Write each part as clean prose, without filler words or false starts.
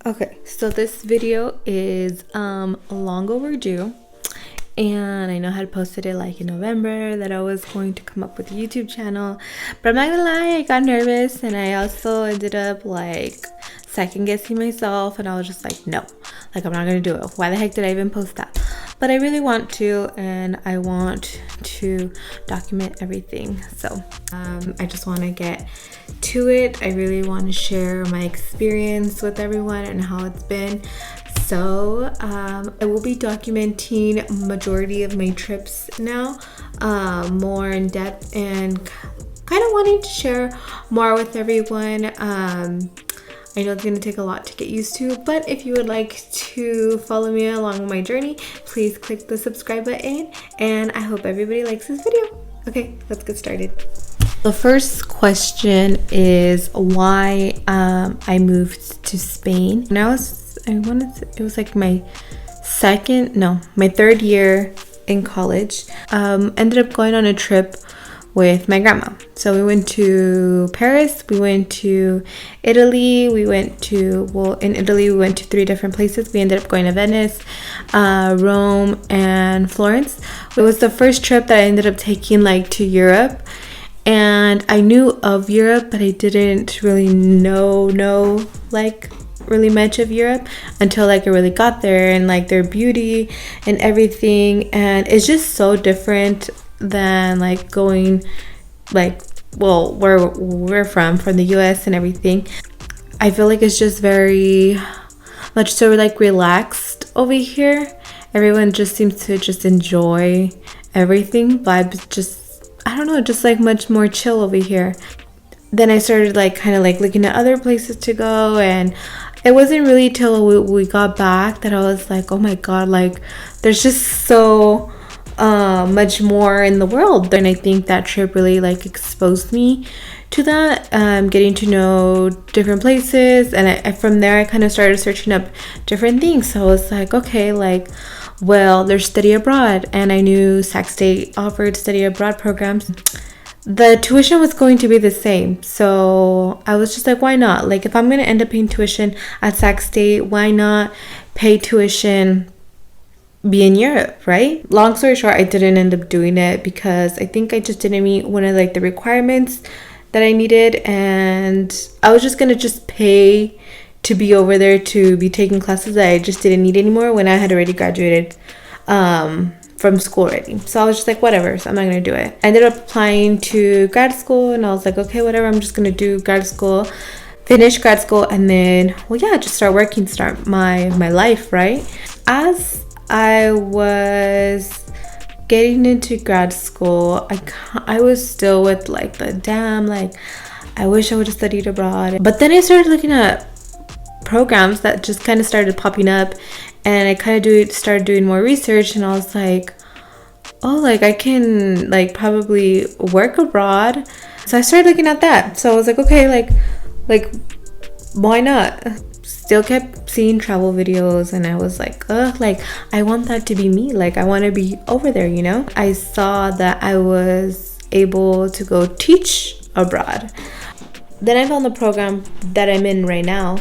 Okay, so this video is long overdue, and I know I had posted it like in November that I was going to come up with a YouTube channel, but I'm not gonna lie, I got nervous and I also ended up like second guessing myself, and I was just like, no, like I'm not gonna do it. Why the heck did I even post that? But I really want to, and I want to document everything. So I just want to get to it. I really want to share my experience with everyone and how it's been. So I will be documenting majority of my trips now, more in depth, and kind of wanting to share more with everyone. I know it's going to take a lot to get used to, but if you would like to follow me along my journey, please click the subscribe button, and I hope everybody likes this video. Okay, let's get started. The first question is why I moved to Spain. It was like my third year in college. Ended up going on a trip with my grandma. So we went to Paris, we went to Italy, in Italy we went to 3 different places. We ended up going to Venice, Rome, and Florence. It was the first trip that I ended up taking like to Europe. And I knew of Europe, but I didn't really know like really much of Europe until like I really got there, and like their beauty and everything. And it's just so different than like going like, well, where we're from the US and everything. I feel like it's just very much so like relaxed over here. Everyone just seems to just enjoy everything. Vibes just, I don't know, just like much more chill over here. Then I started like kind of like looking at other places to go, and it wasn't really till we got back that I was like, oh my god, like there's just so much more in the world. And I think that trip really like exposed me to that, getting to know different places, and from there I kind of started searching up different things. So I was like, okay, like, well, there's study abroad, and I knew Sac State offered study abroad programs. The tuition was going to be the same, so I was just like, why not? Like, if I'm going to end up paying tuition at Sac State, why not pay tuition be in Europe, right? Long story short, I didn't end up doing it because I think I just didn't meet one of like the requirements that I needed, and I was just going to just pay to be over there to be taking classes that I just didn't need anymore when I had already graduated from school already. So I was just like, whatever, so I'm not gonna do it. I ended up applying to grad school, and I was like, okay, whatever, I'm just gonna do grad school, finish grad school, and then, well, yeah, just start working, start my life, right? As I was getting into grad school, I was still with like the damn, like, I wish I would have studied abroad. But then I started looking at programs that just kind of started popping up, and I kind of started doing more research, and I was like, oh, like I can like probably work abroad. So I started looking at that. So I was like, okay, like why not? Still kept seeing travel videos, and I was like, like I want that to be me. Like I want to be over there, you know? I saw that I was able to go teach abroad. Then I found the program that I'm in right now,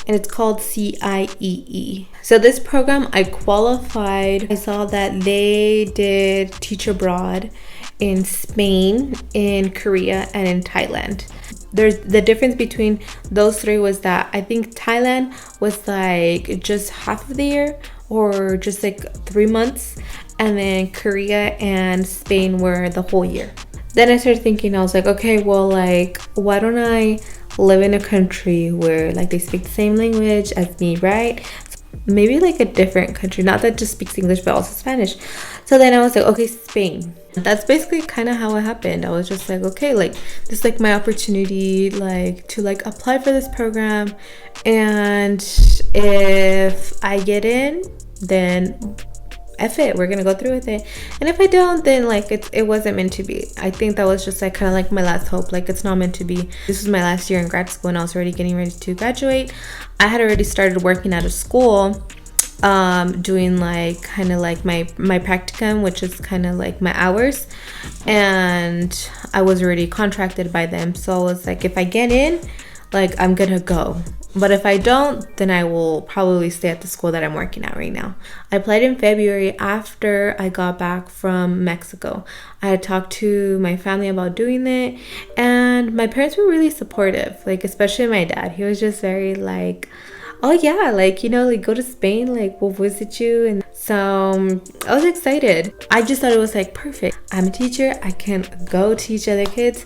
and it's called CIEE. So this program, I qualified. I saw that they did teach abroad in Spain, in Korea, and in Thailand. There's the difference between those 3 was that I think Thailand was like just half of the year, or just like 3 months, and then Korea and Spain were the whole year. Then I started thinking, I was like, okay, well, like, why don't I live in a country where like they speak the same language as me, right? Maybe like a different country, not that just speaks English but also Spanish. So then I was like, okay, Spain. That's basically kind of how it happened. I was just like, okay, like this is like my opportunity, like to like apply for this program, and if I get in, then F it, we're gonna go through with it. And if I don't, then like it wasn't meant to be. I think that was just like kind of like my last hope. Like it's not meant to be. This was my last year in grad school, and I was already getting ready to graduate. I had already started working at a school, doing like kind of like my practicum, which is kind of like my hours, and I was already contracted by them. So I was like, if I get in, like I'm gonna go. But if I don't, then I will probably stay at the school that I'm working at right now. I applied in February after I got back from Mexico. I had talked to my family about doing it, and my parents were really supportive, like especially my dad. He was just very like, oh yeah, like, you know, like go to Spain, like we'll visit you. And so I was excited. I just thought it was like perfect. I'm a teacher, I can go teach other kids.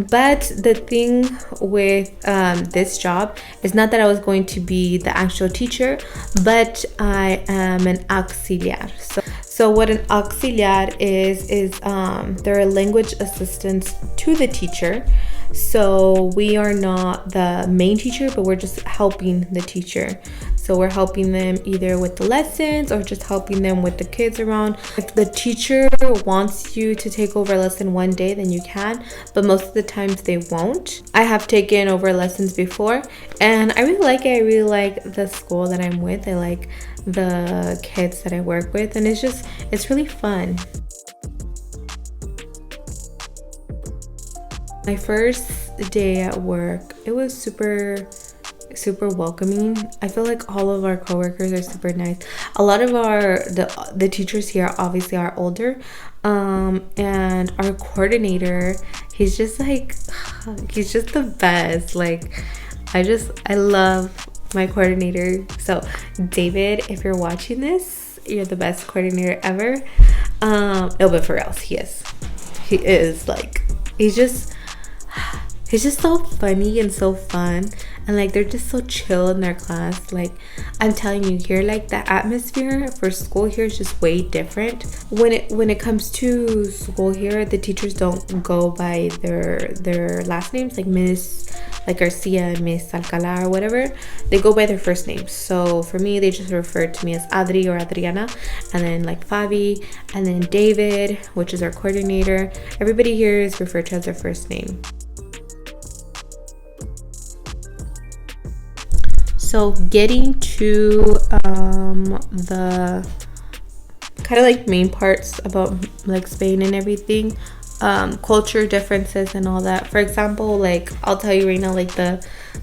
But the thing with this job is not that I was going to be the actual teacher, but I am an auxiliar. So what an auxiliar is they're a language assistants to the teacher. So we are not the main teacher, but we're just helping the teacher. So we're helping them either with the lessons or just helping them with the kids around. If the teacher wants you to take over a lesson one day, then you can, but most of the times they won't. I have taken over lessons before, and I really like it. I really like the school that I'm with. I like the kids that I work with, and it's really fun. My first day at work, it was super welcoming. I feel like all of our coworkers are super nice. A lot of the teachers here obviously are older, and our coordinator, he's just the best. Like I love my coordinator. So David, if you're watching this, you're the best coordinator ever. But for reals, he is like, he's just so funny and so fun, and like they're just so chill in their class. Like I'm telling you, here, like the atmosphere for school here is just way different. When it comes to school here, the teachers don't go by their last names, like Miss like Garcia, Miss Alcala, or whatever. They go by their first names. So for me, they just refer to me as Adri or Adriana, and then like Fabi, and then David, which is our coordinator. Everybody here is referred to as their first name. So getting to the kind of like main parts about like Spain and everything, culture differences and all that. For example, like I'll tell you right now, like the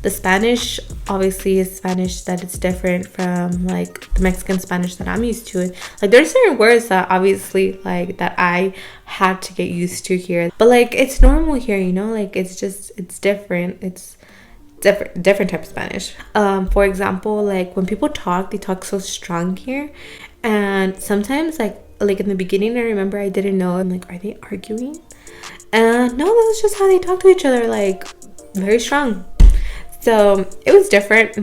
Spanish obviously is Spanish that it's different from like the Mexican Spanish that I'm used to. Like there's certain words that obviously like that I had to get used to here, but like it's normal here, you know, like it's different. It's different type of Spanish. For example, like when people talk, they talk so strong here, and sometimes like in the beginning, I remember I didn't know. I'm like, are they arguing? And no, that was just how they talk to each other, like very strong. So it was different.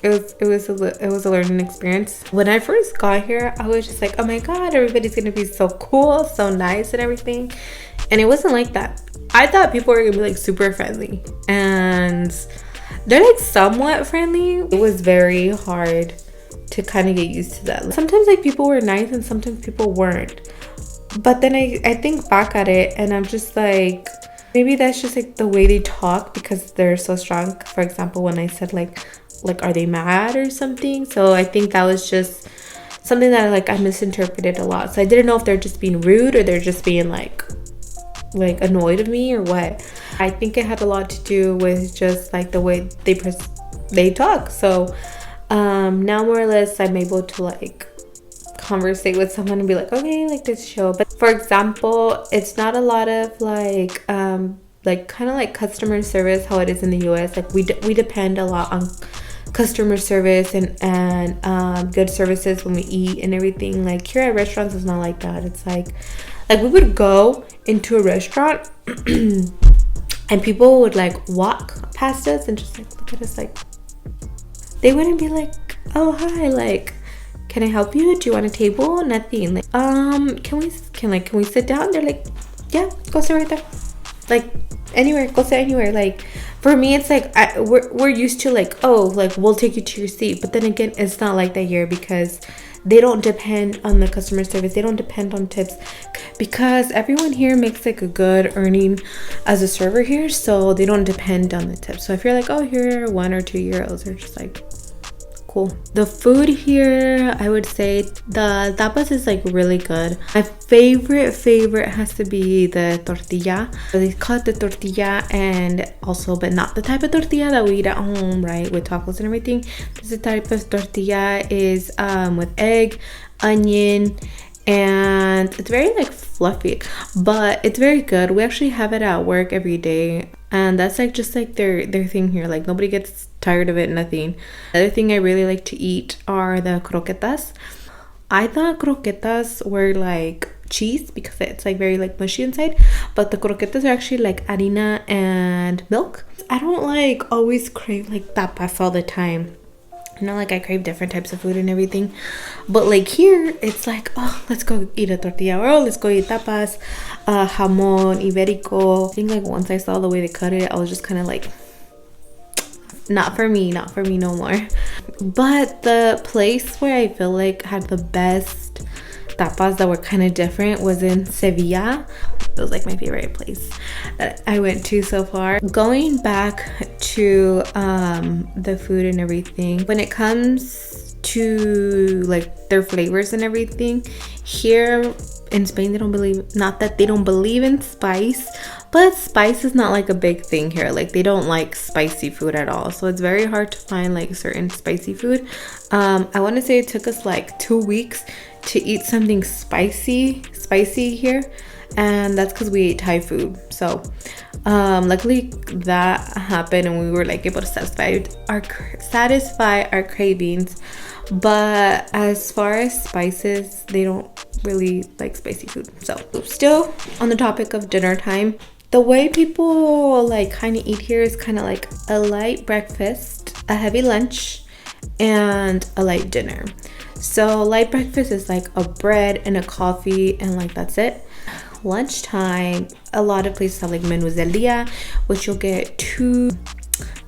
It was a learning experience. When I first got here, I was just like, oh my god, everybody's gonna be so cool, so nice, and everything. And it wasn't like that. I thought people were gonna be like super friendly, and they're like somewhat friendly. It was very hard to kind of get used to that. Sometimes like people were nice and sometimes people weren't. But then I think back at it and I'm just like, maybe that's just like the way they talk because they're so strong. For example, when I said like are they mad or something? So I think that was just something that like I misinterpreted a lot. So I didn't know if they're just being rude or they're just being like annoyed of me or what. I think it had a lot to do with just like the way they talk. So now more or less I'm able to like conversate with someone and be like, okay, like this show. But for example, it's not a lot of like kind of like customer service how it is in the US. Like we depend a lot on customer service and good services when we eat and everything. Like here at restaurants, it's not like that. It's like we would go into a restaurant and people would like walk past us and just like look at us, like they wouldn't be like, oh hi, like can I help you, do you want a table? Nothing. Like can we sit down? They're like, yeah, go sit right there, like anywhere, go sit anywhere. Like for me, it's like we're used to like, oh, like we'll take you to your seat. But then again, it's not like that here because they don't depend on the customer service. They don't depend on tips because everyone here makes like a good earning as a server here. So they don't depend on the tips. So if you're like, oh, here are €1 or €2, they're just like, cool. The food here, I would say the tapas is like really good. My favorite has to be the tortilla. So they call it the tortilla, and also, but not the type of tortilla that we eat at home, right, with tacos and everything. This type of tortilla is with egg, onion, and it's very like fluffy, but it's very good. We actually have it at work every day, and that's like just like their thing here. Like nobody gets tired of it, nothing. The other thing I really like to eat are the croquetas. I thought croquetas were like cheese because it's like very like mushy inside, but the croquetas are actually like harina and milk. I don't like always crave like tapas all the time. You know, like I crave different types of food and everything, but like here it's like, oh, let's go eat a tortilla, or oh, let's go eat tapas, jamon iberico. I think like once I saw the way they cut it, I was just kind of like, not for me no more. But the place where I feel like had the best tapas that were kind of different was in Sevilla. It was like my favorite place that I went to so far. Going back to the food and everything, when it comes to like their flavors and everything, here in Spain they don't believe, not that they don't believe in spice, but spice is not like a big thing here. Like they don't like spicy food at all, so it's very hard to find like certain spicy food. I want to say it took us like 2 weeks to eat something spicy here, and that's because we ate Thai food. So luckily that happened and we were like able to satisfy our cravings. But as far as spices, they don't really like spicy food. So still on the topic of dinner time, the way people like kind of eat here is kind of like a light breakfast, a heavy lunch, and a light dinner. So light breakfast is like a bread and a coffee, and like that's it. Lunchtime, a lot of places have like menús del día, which you'll get 2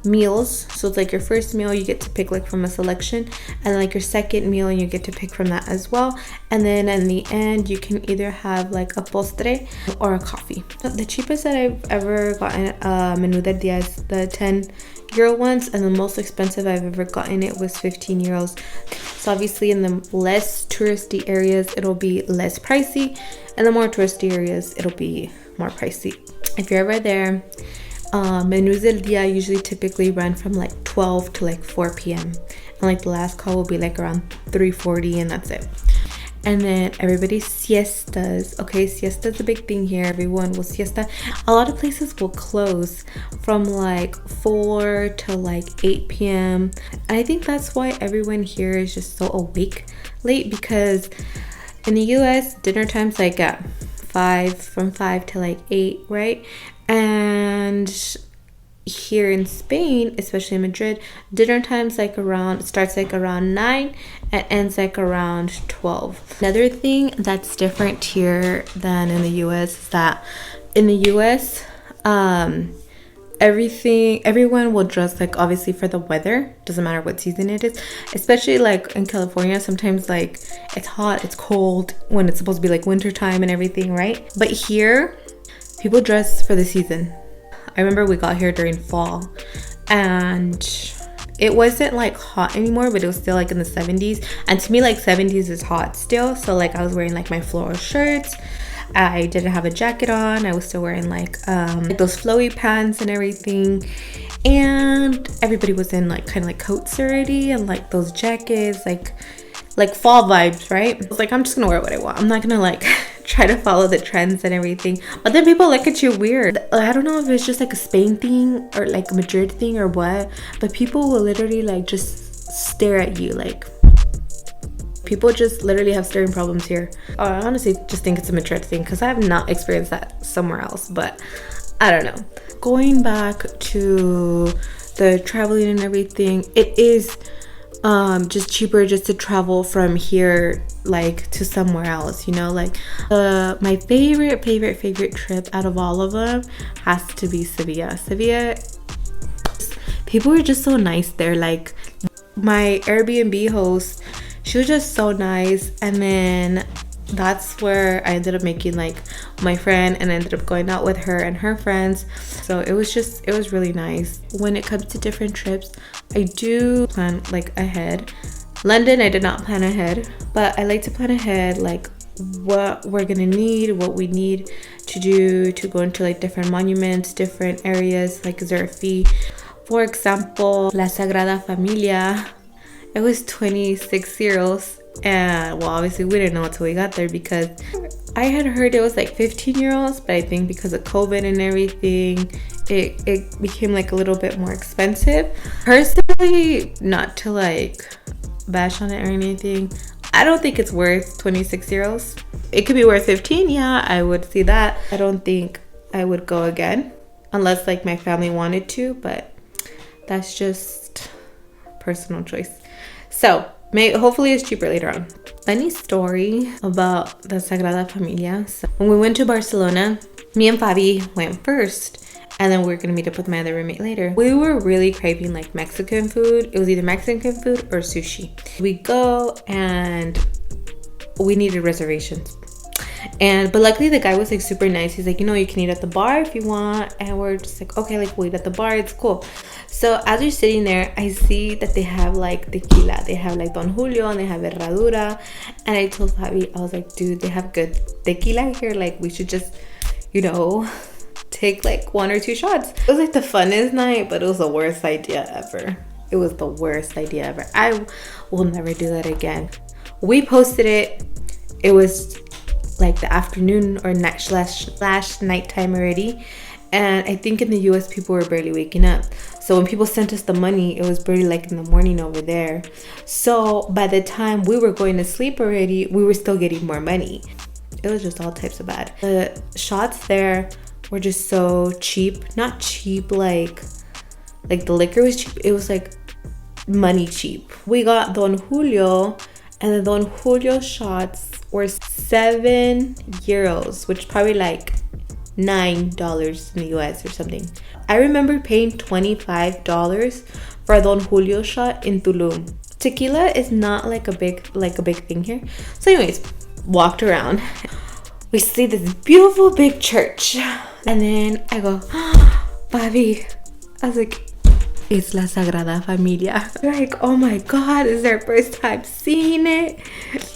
meals. So it's like your first meal you get to pick like from a selection, and like your second meal you get to pick from that as well. And then in the end you can either have like a postre or a coffee. The cheapest that I've ever gotten menú del día is the 10-euro ones, and the most expensive I've ever gotten it was 15 euros. So obviously in the less touristy areas it'll be less pricey, and the more touristy areas it'll be more pricey. If you're ever there, menús del día usually typically run from like 12 to like 4 p.m. and like the last call will be like around 3:40, and that's it. And then everybody's siestas. Okay, siesta's a big thing here. Everyone will siesta. A lot of places will close from like 4 to like 8 p.m. And I think that's why everyone here is just so awake late, because in the US dinner time's like at 5, from 5 to like 8, right? And here in Spain, especially in Madrid, dinner time's like starts like around 9 and ends like around 12. Another thing that's different here than in the US is that in the US, everyone will dress like obviously for the weather, doesn't matter what season it is. Especially like in California, sometimes like it's hot, it's cold when it's supposed to be like winter time and everything, right? But here people dress for the season. I remember we got here during fall and it wasn't like hot anymore, but it was still like in the 70s, and to me like 70s is hot still. So like I was wearing like my floral shirts, I didn't have a jacket on, I was still wearing like those flowy pants and everything, and everybody was in like kind of like coats already and like those jackets, like fall vibes, right? I was like, I'm just gonna wear what I want, I'm not gonna like try to follow the trends and everything. But then people look at you weird. I don't know if it's just like a Spain thing or like a Madrid thing or what, but people will literally like just stare at you. Like people just literally have staring problems here. I honestly just think it's a Madrid thing because I have not experienced that somewhere else, but I don't know. Going back to the traveling and everything, it is just cheaper just to travel from here like to somewhere else, you know. Like my favorite trip out of all of them has to be Sevilla. People were just so nice there. Like my Airbnb host, she was just so nice, and then that's where I ended up making like my friend, and I ended up going out with her and her friends. So it was really nice. When it comes to different trips, I do plan like ahead. London, I did not plan ahead, but I like to plan ahead, like what we're gonna need, what we need to do to go into like different monuments, different areas. Like, is there a fee? For example, La Sagrada Familia, it was 26 euros, and well, obviously we didn't know until we got there, because I had heard it was like 15 euros, but I think because of COVID and everything, it became like a little bit more expensive. Personally, not to like bash on it or anything, I don't think it's worth 26 euros. It could be worth 15, yeah, I would see that. I don't think I would go again unless like my family wanted to, but that's just personal choice. So hopefully it's cheaper later on. Funny story about the Sagrada Familia. So when we went to Barcelona, me and Fabi went first, and then we were gonna meet up with my other roommate later. We were really craving like Mexican food. It was either Mexican food or sushi. We go and we needed reservations. But luckily the guy was like super nice. He's like, you can eat at the bar if you want. And we're just like, okay, like we'll eat at the bar, it's cool. So as we're sitting there, I see that they have like tequila. They have like Don Julio and they have Herradura. And I told Fabi, I was like, dude, they have good tequila here. Like we should just, take like 1 or 2 shots. It was like the funnest night, but it was the worst idea ever. It was the worst idea ever. I will never do that again. We posted it. It was like the afternoon or night slash nighttime already, and I think in the US people were barely waking up. So when people sent us the money, it was barely like in the morning over there. So by the time we were going to sleep already, we were still getting more money. It was just all types of bad. The shots there were just so cheap. Not cheap like the liquor was cheap. It was like money cheap. We got Don Julio, and the Don Julio shots were 7 euros, which is probably like $9 in the US or something. I remember paying $25 for a Don Julio shot in Tulum. Tequila is not like a big thing here. So anyways, walked around. We see this beautiful big church, and then I go, Bobby, I was like, it's La Sagrada Familia. We're like, oh my God, this is our first time seeing it.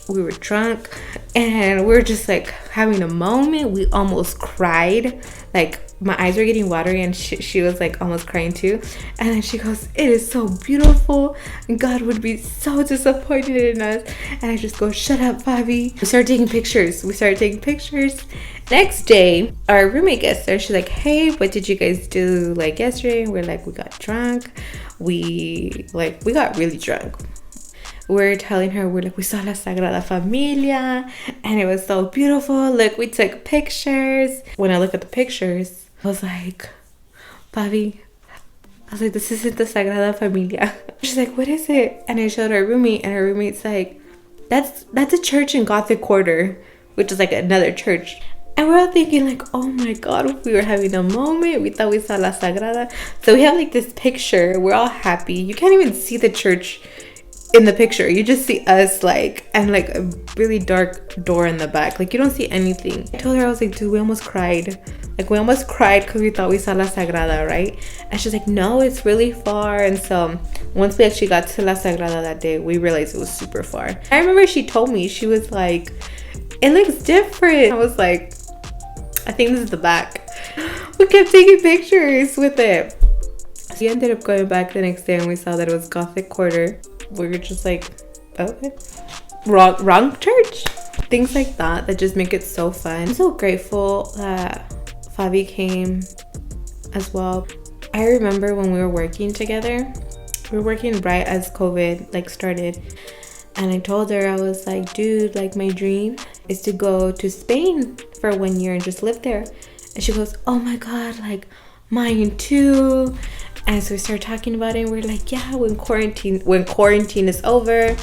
We were drunk and we were just like having a moment. We almost cried. Like my eyes were getting watery, and she was like almost crying too. And then she goes, it is so beautiful. God would be so disappointed in us. And I just go, shut up, Bobby. We started taking pictures. Next day, our roommate gets there. She's like, hey, what did you guys do like yesterday? We're like, we got drunk. We got really drunk. We're telling her, we're like, we saw La Sagrada Familia and it was so beautiful. Look, we took pictures. When I look at the pictures, I was like, Bobby, I was like, this isn't the Sagrada Familia. She's like, what is it? And I showed her roommate, and her roommate's like, that's a church in Gothic Quarter, which is like another church. And we're all thinking like, oh my God, we were having a moment. We thought we saw La Sagrada. So we have like this picture. We're all happy. You can't even see the church in the picture. You just see us like, and like a really dark door in the back. Like you don't see anything. I told her, I was like, dude, we almost cried. Like we almost cried because we thought we saw La Sagrada, right? And she's like, no, it's really far. And so once we actually got to La Sagrada that day, we realized it was super far. I remember she told me, she was like, it looks different. I was like, I think this is the back. We kept taking pictures with it. We ended up going back the next day and we saw that it was Gothic Quarter. We were just like, okay, wrong church. Things like that just make it so fun. I'm so grateful that Fabi came as well. I remember when we were working together, we were working right as COVID like started, and I told her, I was like, dude, like my dream is to go to Spain for 1 year and just live there. And she goes, oh my God, like mine too. And so we started talking about it, and we're like, yeah, when quarantine is over,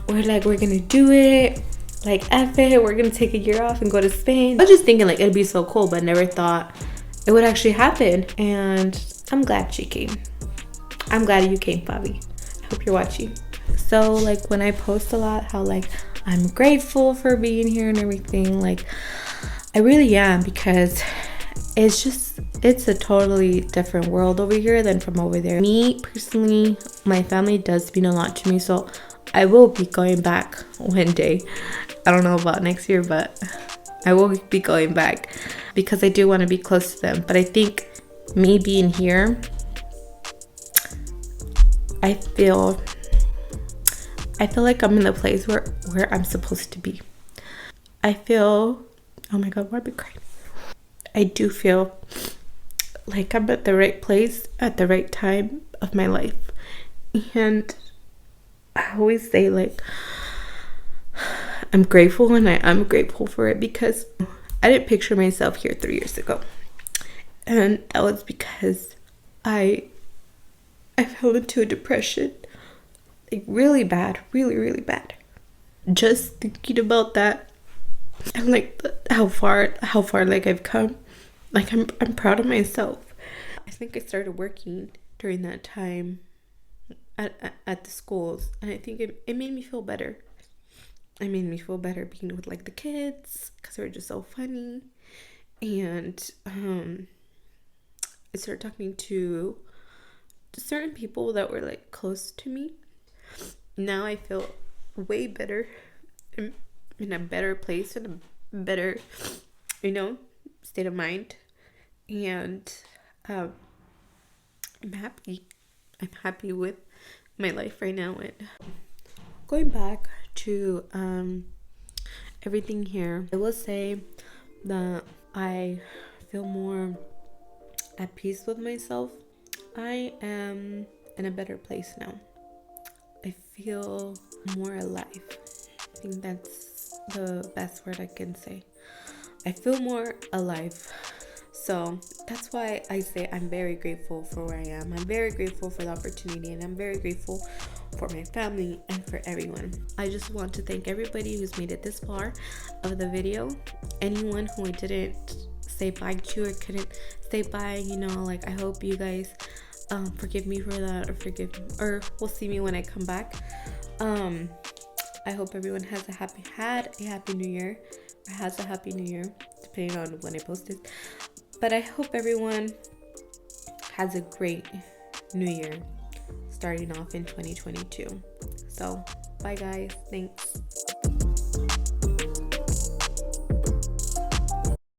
we're like, we're gonna do it. Like, F it, we're gonna take a year off and go to Spain. I was just thinking like it'd be so cool, but never thought it would actually happen. And I'm glad she came. I'm glad you came, Fabi. I hope you're watching. So like when I post a lot how like I'm grateful for being here and everything, like I really am, because it's a totally different world over here than from over there. Me personally, my family does mean a lot to me, so I will be going back one day. I don't know about next year, but I will be going back because I do want to be close to them. But I think me being here, I feel like I'm in the place where I'm supposed to be. I feel, oh my god, why am I crying? I do feel like I'm at the right place at the right time of my life. And I always say like I'm grateful, and I'm grateful for it because I didn't picture myself here 3 years ago. And that was because I fell into a depression. Like really bad, really bad. Just thinking about that and like how far like I've come. Like I'm proud of myself. I think I started working during that time at the schools, and I think it made me feel better. It made me feel better being with like the kids because they were just so funny. And I started talking to certain people that were like close to me. Now I feel way better. I'm in a better place, in a better, state of mind. And I'm happy. I'm happy with my life right now. And going back to everything here, I will say that I feel more at peace with myself. I am in a better place now. I feel more alive. I think that's the best word I can say. I feel more alive. So that's why I say I'm very grateful for where I am. I'm very grateful for the opportunity, and I'm very grateful for my family and for everyone. I just want to thank everybody who's made it this far of the video. Anyone who I didn't say bye to or couldn't say bye, like I hope you guys forgive me for that, or will see me when I come back. I hope everyone had a happy new year, or has a happy new year, depending on when I post it. But I hope everyone has a great new year starting off in 2022. So bye guys, thanks.